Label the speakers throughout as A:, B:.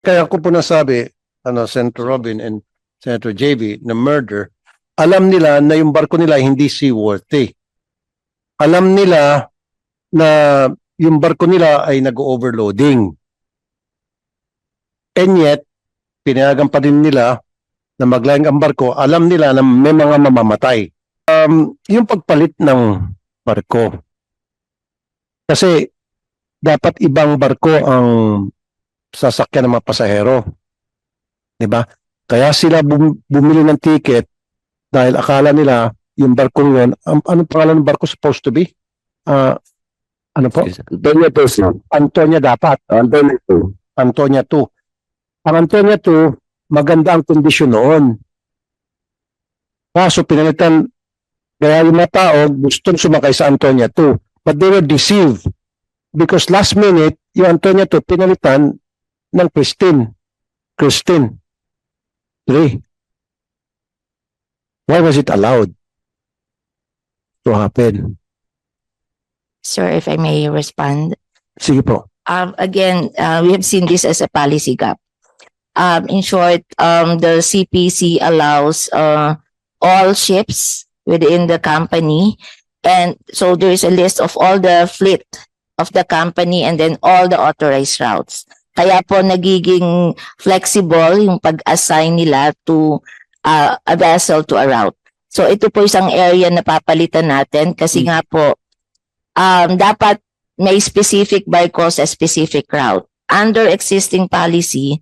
A: Kaya ko po nasabi, Senator Robin and Senator JV, na murder, alam nila na yung barko nila hindi seaworthy. Alam nila na yung barko nila ay nag-overloading. And yet, pinayagan pa din nila na maglayang ang barko, alam nila na may mga mamamatay. Yung pagpalit ng barko. Kasi dapat ibang barko ang sasakyan ng mga pasahero. Diba? Kaya sila bumili ng ticket dahil akala nila yung barko yun, anong pangalan ng barko supposed to be? Ano po?
B: Antonio 2.
A: Antonia dapat.
B: Antonio 2.
A: Antonia 2. Ang Antonia 2, maganda ang kondisyon noon. Kaso pinalitan, kaya yung mga tao gustong sumakay sa Antonia 2. But they were deceived. Because last minute, yung Antonia 2 pinalitan ng Christine 3. Why was it allowed to happen?
C: Sir, if I may respond.
A: Sige po.
C: Again, we have seen this as a policy gap. In short, the CPC allows all ships within the company, and so there is a list of all the fleet of the company and then all the authorized routes. Kaya po nagiging flexible yung pag-assign nila to a vessel to a route. So ito po isang area na papalitan natin kasi nga po dapat may specific barko sa specific route. Under existing policy,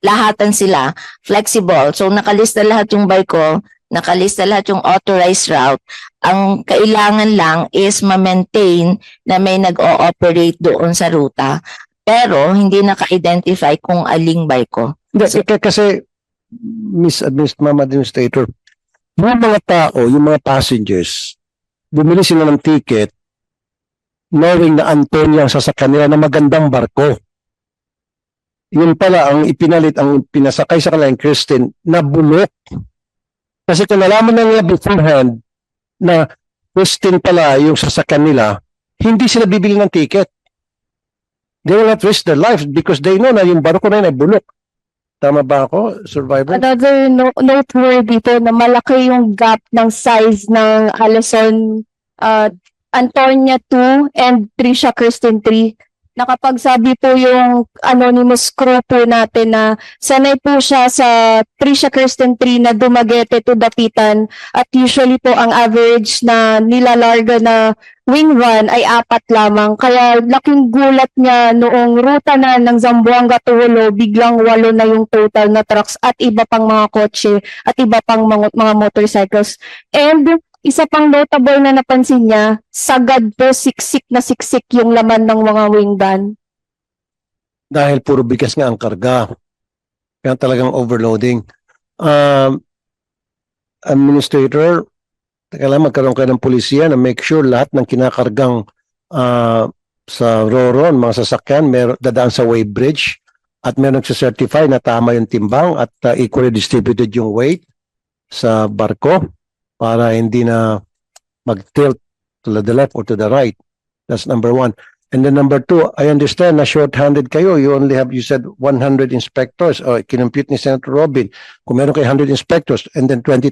C: lahatan sila flexible. So nakalista lahat yung barko, nakalista lahat yung authorized route. Ang kailangan lang is ma-maintain na may nag-o-operate doon sa ruta. Pero hindi naka-identify kung aling barko.
A: Kasi, Ma'am Administrator, yung mga tao, yung mga passengers, bumili sila ng ticket knowing na Antonia ang sasakyan nila na magandang barko. Yun pala ang ipinalit, ang pinasakay sa kanila yung Christine na bulok. Kasi kung nalaman na nila beforehand na Christine pala yung sasakyan nila, hindi sila bibili ng ticket. They will not risk their lives because they know na yung barko na yun ay bulok. Tama ba ako, survivor?
D: Another noteworthy po na malaki yung gap ng size ng Alison Antonia 2 and Trisha Christine 3. Nakapagsabi po yung anonymous crew po natin na sanay po siya sa Trisha Christine 3 na Dumaguete to Dapitan at usually po ang average na nilalarga na wing run ay 4 lamang. Kaya laking gulat niya noong ruta na ng Zamboanga to Jolo, biglang 8 na yung total na trucks at iba pang mga kotse at iba pang mga motorcycles. And isa pang notable na napansin niya, sagad po siksik na siksik yung laman ng mga wing van.
A: Dahil puro bigas nga ang karga. Kaya talagang overloading. Administrator, kailangan magkaroon kayo ng polisiya na make sure lahat ng kinakargang sa Roron, mga sasakyan, dadaan sa weight bridge at meron nagsacertify na tama yung timbang at equally distributed yung weight sa barko para hindi na mag-tilt to the left or to the right. That's number 1. And then number 2, I understand na short-handed kayo. You only have, you said 100 inspectors. O, kinumpute ni Senator Robin. Kung meron kayo 100 inspectors and then 20,000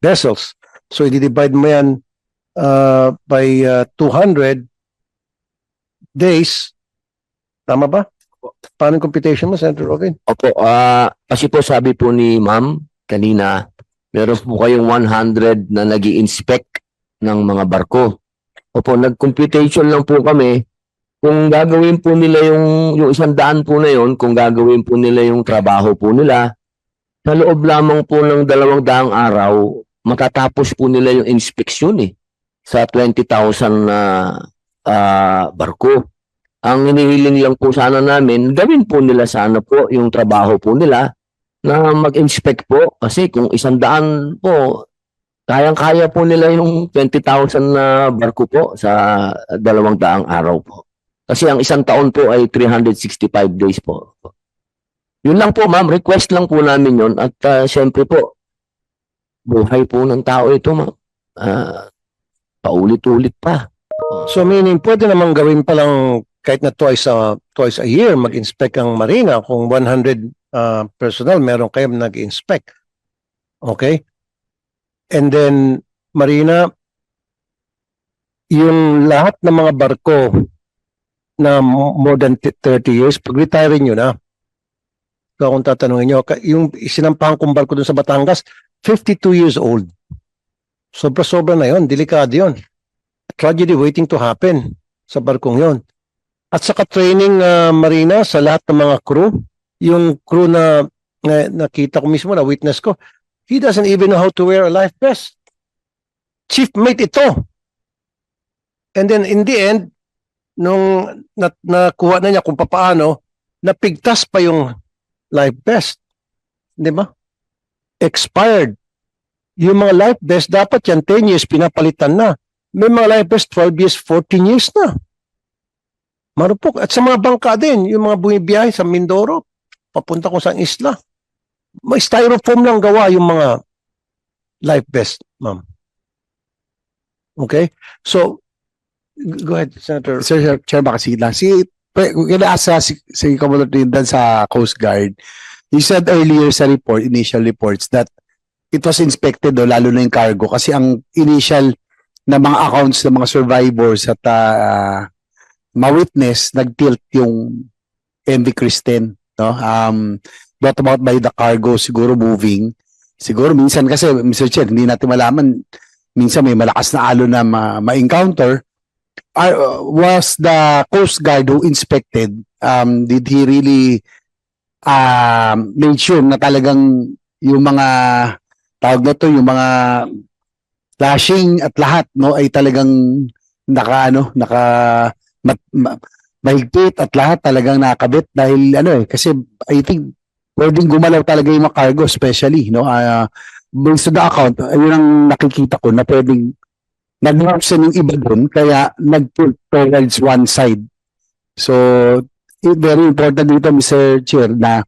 A: vessels. So, i-divide mo yan by 200 days. Tama ba? Paano yung computation mo, Senator Robin?
B: Opo, kasi po sabi po ni ma'am kanina, meron po kayong 100 na nag-i-inspect ng mga barko. Opo, nag-computation lang po kami. Kung gagawin po nila yung 100 po na yun, kung gagawin po nila yung trabaho po nila, sa loob lamang po ng 200 araw, matatapos po nila yung inspeksyon sa 20,000 na barko. Ang hinihiling lang po sana namin, gawin po nila sana po yung trabaho po nila na mag-inspect po kasi kung 100 po, kayang-kaya po nila yung 20,000 na barko po sa 200 araw po. Kasi ang isang taon po ay 365 days po. Yun lang po ma'am, request lang po namin yun at syempre po, buhay po ng tao ito ma'am. Paulit-ulit pa.
A: So meaning, pwede namang gawin palang kahit na twice a year mag-inspect ang marina. Kung 100 personnel, meron kayo nag-inspect. Okay? And then, marina, yung lahat ng mga barko na more than 30 years, pag-retire nyo na. So, kung tatanungin nyo, yung sinampahan kong barko dun sa Batangas, 52 years old. Sobra-sobra na yon, delikado yon. Tragedy waiting to happen sa barkong yon. At saka training marina sa lahat ng mga crew, yung crew na nakita ko mismo, na witness ko, he doesn't even know how to wear a life vest. Chief mate ito. And then in the end, nung nakuha na niya kung paano, napigtas pa yung life vest. Di ba? Expired. Yung mga life vest, dapat yan 10 years pinapalitan na. May mga life vest 12 years, 14 years na. Marupok. At sa mga bangka din, yung mga bumibiyahe sa Mindoro, papunta kung saan isla. May styrofoam lang gawa yung mga life vest, ma'am. Okay? So, go ahead, Senator.
E: Sir, Chair, baka sige lang. Kinaasa si Commodore Trinidad sa Coast Guard. You said earlier sa report, initial reports, that it was inspected, lalo na yung cargo, kasi ang initial na mga accounts ng mga survivors at ma-witness, nag-tilt yung MV Kristen. No? Brought about by the cargo, siguro moving. Siguro minsan kasi, Mr. Chair, hindi natin malaman, minsan may malakas na alon na ma-encounter. Was the Coast Guard who inspected, did he really make sure na talagang yung mga tawag na to, yung mga flashing at lahat, no, ay talagang mahigpit at lahat talagang nakabit dahil kasi I think pwedeng gumalaw talaga yung mga cargo, especially, no, based on the account, yun ang nakikita ko na pwedeng nag-option yung iba dun, kaya nag-tilt towards one side. So, very important dito, Mr. Chair, na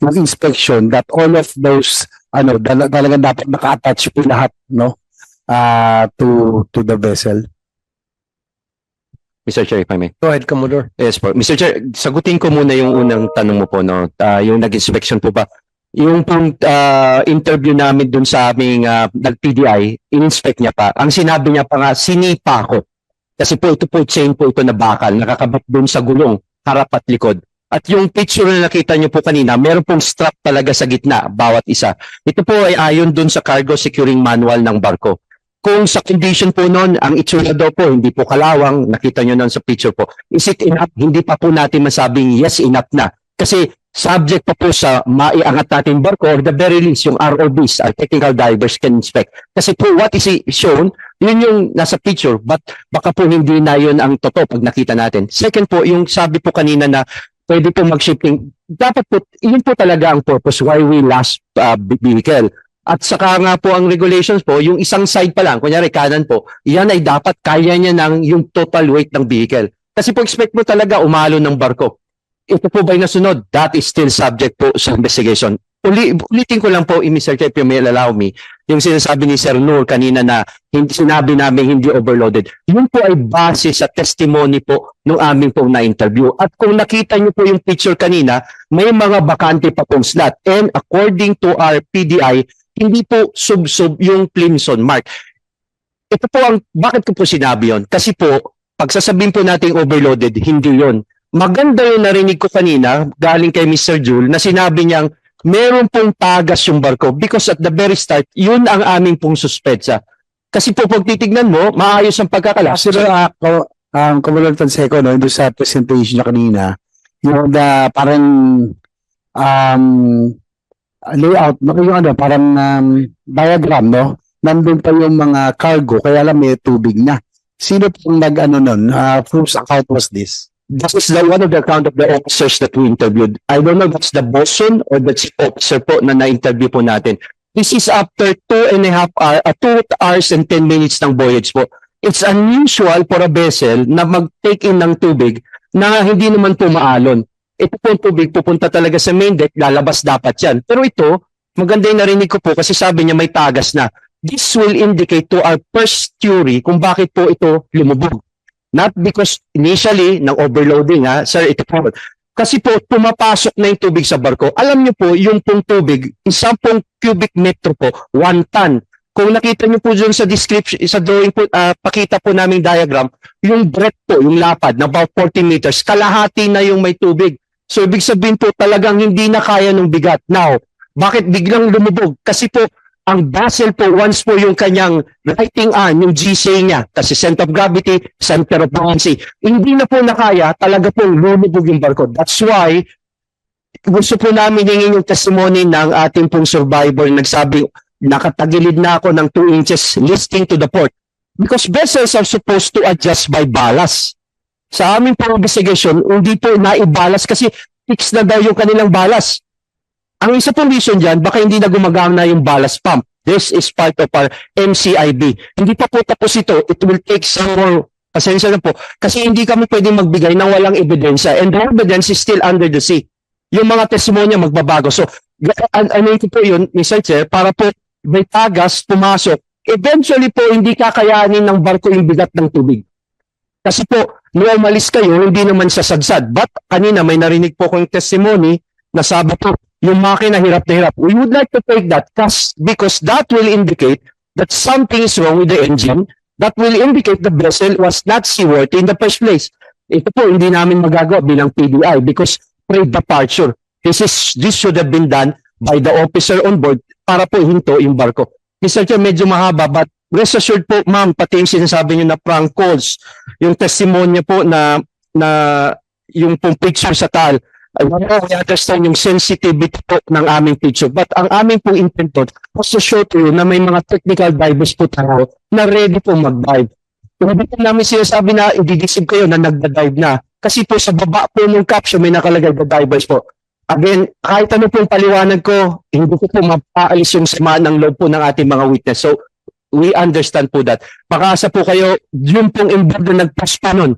E: yung inspection, that all of those, talagang dapat naka-attach po lahat, no, to the vessel.
F: Mr. Chair, if I may.
A: Go ahead, Commodore.
F: Yes po. Mr. Chair, sagutin ko muna yung unang tanong mo po, no? Yung nag-inspection po ba? Yung pong interview namin dun sa aming nag-PDI, in-inspect niya pa. Ang sinabi niya pa nga, sinipa ko. Kasi po ito po, chain po ito na bakal, nakakabit dun sa gulong, harap at likod. At yung picture na nakita niyo po kanina, meron pong strap talaga sa gitna, bawat isa. Ito po ay ayon dun sa cargo securing manual ng barko. Kung sa condition po noon, ang itsura daw po, hindi po kalawang, nakita nyo noon sa picture po, is it enough? Hindi pa po natin masabing yes, enough na. Kasi subject pa po sa maiangat natin barko, or the very least, yung ROVs, our technical divers can inspect. Kasi po what is shown, yun yung nasa picture, but baka po hindi na yun ang totoo pag nakita natin. Second po, yung sabi po kanina na pwede po mag-shipping, dapat po, yun po talaga ang purpose why we last vehicle. At saka nga po ang regulations po, yung isang side pa lang, kunyari kanan po, yan ay dapat kaya niya ng yung total weight ng vehicle. Kasi po expect mo talaga umalo ng barko. Ito po ba'y nasunod? That is still subject po sa investigation. Ulitin ko lang po, Mr. Chair, if you may allow me, yung sinasabi ni Sir Noor kanina na sinabi namin hindi overloaded. Yun po ay base sa testimony po ng aming pong na-interview. At kung nakita niyo po yung picture kanina, may mga bakante pa pong slot. And according to our PDI, hindi po sub-sub yung Plimson mark. Ito po ang, bakit ko po sinabi yun? Kasi po, pag sasabihin po natin overloaded, hindi yun. Maganda yung narinig ko kanina, galing kay Mr. Jule, na sinabi niyang meron pong tagas yung barko because at the very start, yun ang aming pong suspetsa. Kasi po pag titignan mo, maayos ang pagkakala.
E: Sir, Commodore Fonseca, no, doon sa presentation niya kanina, yung parang layout, yung parang diagram, no? Nandun pa yung mga cargo, kaya lang may tubig na. Sino pong nun? Whose account was this?
F: This is one of the account of the officers that we interviewed. I don't know if that's the bosun or the chief officer po na na-interview po natin. This is after 2 hours and 10 minutes ng voyage po. It's unusual for a vessel na mag-take in ng tubig na hindi naman po maalon. Ito po ang tubig, pupunta talaga sa main deck, lalabas dapat yan. Pero ito, maganda yung narinig ko po kasi sabi niya may tagas na. This will indicate to our first theory kung bakit po ito lumubog. Not because initially ng overloading sir, ito po. Kasi po pumapasok na yung tubig sa barko. Alam niyo po, yung pong tubig, 10 cubic metro po, 1 ton. Kung nakita niyo po dun sa description, sa drawing po, pakita po naming diagram, yung breadth po, yung lapad na about 40 meters, kalahati na yung may tubig. So ibig sabihin po talagang hindi na kaya ng bigat. Now, bakit biglang lumubog? Kasi po ang vessel po, once po yung kanyang writing yung GC niya, kasi center of gravity, center of buoyancy, hindi na po nakaya, talaga po lumubog yung barko. That's why, gusto po namin hingin yung testimony ng ating pong survivor na nagsabi, nakatagilid na ako ng 2 inches listing to the port. Because vessels are supposed to adjust by ballast. Sa aming pong investigation, hindi po naibalas kasi fix na daw yung kanilang ballast. Ang isa pong reason dyan, baka hindi na gumagana yung ballast pump. This is part of our MCIB. Hindi pa po tapos ito. It will take some more, pasensya na po, kasi hindi kami pwedeng magbigay ng walang ebidensya. And the evidence is still under the sea. Yung mga testimonya magbabago. So, ano ito po yun, Mr. Chair, para po may tagas pumasok. Eventually po, hindi kakayanin ng barko yung bigat ng tubig. Kasi po, nung umalis kayo, hindi naman siya sadsad. But kanina may narinig po kong testimony na sabi po, yung makina hirap na hirap. We would like to take that because that will indicate that something is wrong with the engine. That will indicate the vessel was not seaworthy in the first place. Ito po, hindi namin magagawa bilang PDI because pre-departure. This should have been done by the officer on board para po hinto yung barko. Mr. Chair, medyo mahaba, but rest assured po, ma'am, pati yung sinasabi nyo na prank calls, yung testimonya po na yung pong picture sa tal, we understand yung sensitivity po ng aming picture. But ang aming pong intent po was to show to you na may mga technical divers po tayo na ready po mag-dive. Hindi po namin sinasabi na i-deceive kayo na nagda-dive na. Kasi po sa baba po ng caption may nakalagay the divers po. Again, kahit ano pong paliwanag ko, hindi ko po mapaalis yung sama ng loob po ng ating mga witness. So, we understand po that. Makaasa po kayo, yung pong involved na nag-post pa nun.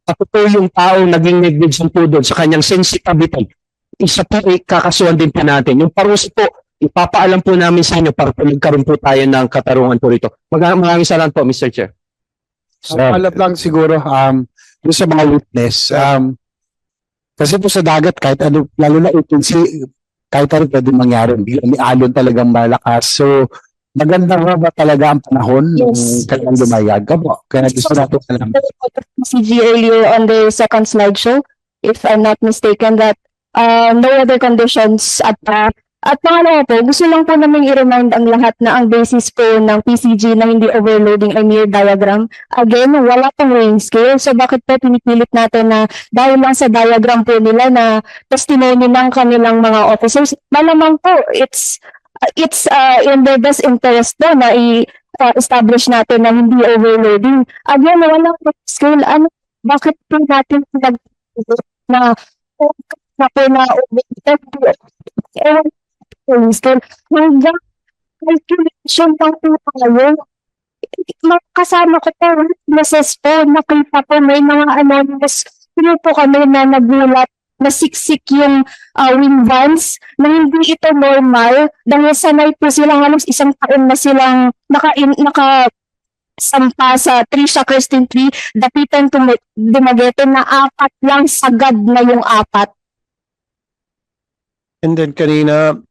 F: Ako po yung taong naging negligent po doon sa kanyang sensitivity. Isa po kakasuhan din po natin. Yung parusa po, ipapaalam po namin sa inyo para magkaroon po tayo ng katarungan po rito. Maraming salamat po, Mr. Chair.
E: Alam lang siguro, yung sa mga witness, kasi po sa dagat, kahit ano, lalo na agency, kahit ano pwede mangyari, may alon talagang malakas. So, maganda ba talaga ang panahon ng kanilang lumayag? Kaya gusto natin alam.
D: CG earlier on the second slideshow, if I'm not mistaken, that no other conditions at pangalawa po, gusto lang po namin i-remind ang lahat na ang basis po ng PCG na hindi overloading ay mere diagram. Again, wala pang weighing scale. So bakit po pinipilit natin na dahil lang sa diagram po nila na testimony ng kanilang mga officers, malamang po it's in their best interest po na i-establish natin na hindi overloading. Again, walang scale. Bakit po natin na po na overloading? Hanggang calculation lang po tayo. Kasama ko po, witnesses po, nakita po may mga anonymous, sino po kami na nagulat, nasiksik yung wind vans, na hindi ito normal, dahil sanay po silang halos 1 taon na silang nakasampa sa Trisha Christine 3, Dapitan Dumaguete na 4 lang, sagad na yung 4.
A: And then kanina,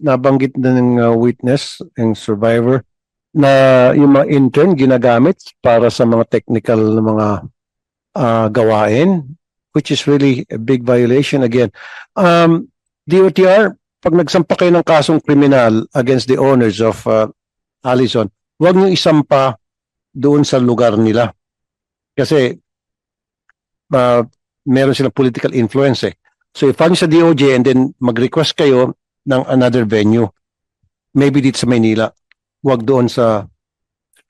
A: nabanggit na ng witness, yung survivor, na yung mga intern ginagamit para sa mga technical na mga gawain, which is really a big violation again. DOTR, pag nagsampa kayo ng kasong kriminal against the owners of Allison, huwag niyo isampa doon sa lugar nila. Kasi meron silang political influence eh. So i-file sa DOJ and then mag-request kayo ng another venue. Maybe dito sa Maynila. Huwag doon sa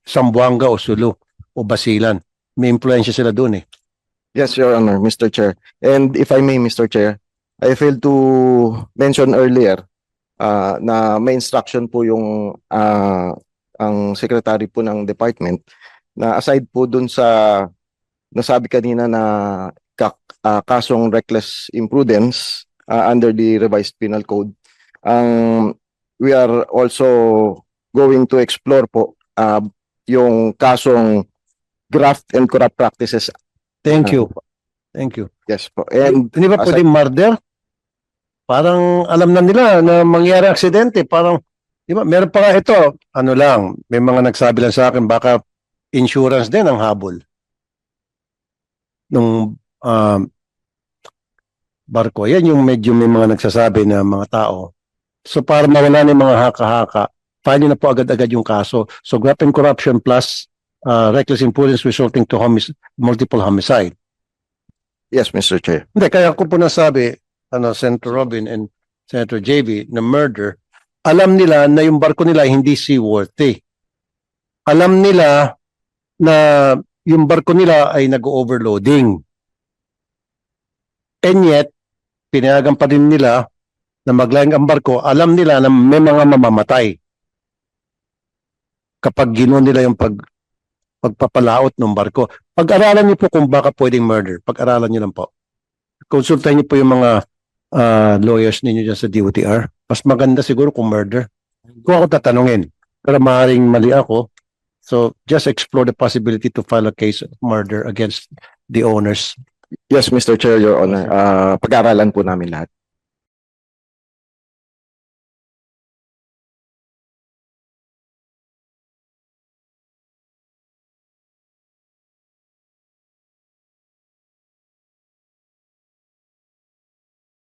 A: Zamboanga o Sulu o Basilan. May influensya sila doon eh.
G: Yes, Your Honor, Mr. Chair. And if I may, Mr. Chair, I failed to mention earlier na may instruction po yung ang secretary po ng department na aside po dun sa nasabi kanina na kasong reckless imprudence under the revised penal code, we are also going to explore po yung kasong graft and corrupt practices.
A: Thank you. Thank you.
G: Yes po. And
A: Hindi ba
G: as
A: pwedeng murder? Parang alam na nila na mangyari aksidente. Parang, di ba, meron pa nga ito, ano lang, may mga nagsabi lang sa akin, baka insurance din ang habol. Nung barko. Yan yung medyo may mga nagsasabi na mga tao. So para mawala na yung mga haka-haka, file nyo na po agad-agad yung kaso. So graft and corruption plus reckless imprudence resulting to multiple homicide.
G: yes, Mr. Chair.
A: Hindi, kaya ko po nasabi, Senator Robin and Senator JB, na murder, alam nila na yung barko nila hindi seaworthy. Alam nila na yung barko nila ay nag-overloading. And yet, pinayagan pa rin nila na maglayang ang barko, alam nila na may mga mamamatay kapag ginawa nila yung pagpapalaot ng barko. Pag-aralan niyo po kung baka pwedeng murder. Pag-aralan niyo lang po. Konsultahin niyo po yung mga lawyers ninyo dyan sa DOTR. Mas maganda siguro kung murder. Kung ako tatanungin. Pero maaaring mali ako. So, just explore the possibility to file a case of murder against the owners.
G: Yes, Mr. Chair, Your Honor. Pag-aralan po namin lahat.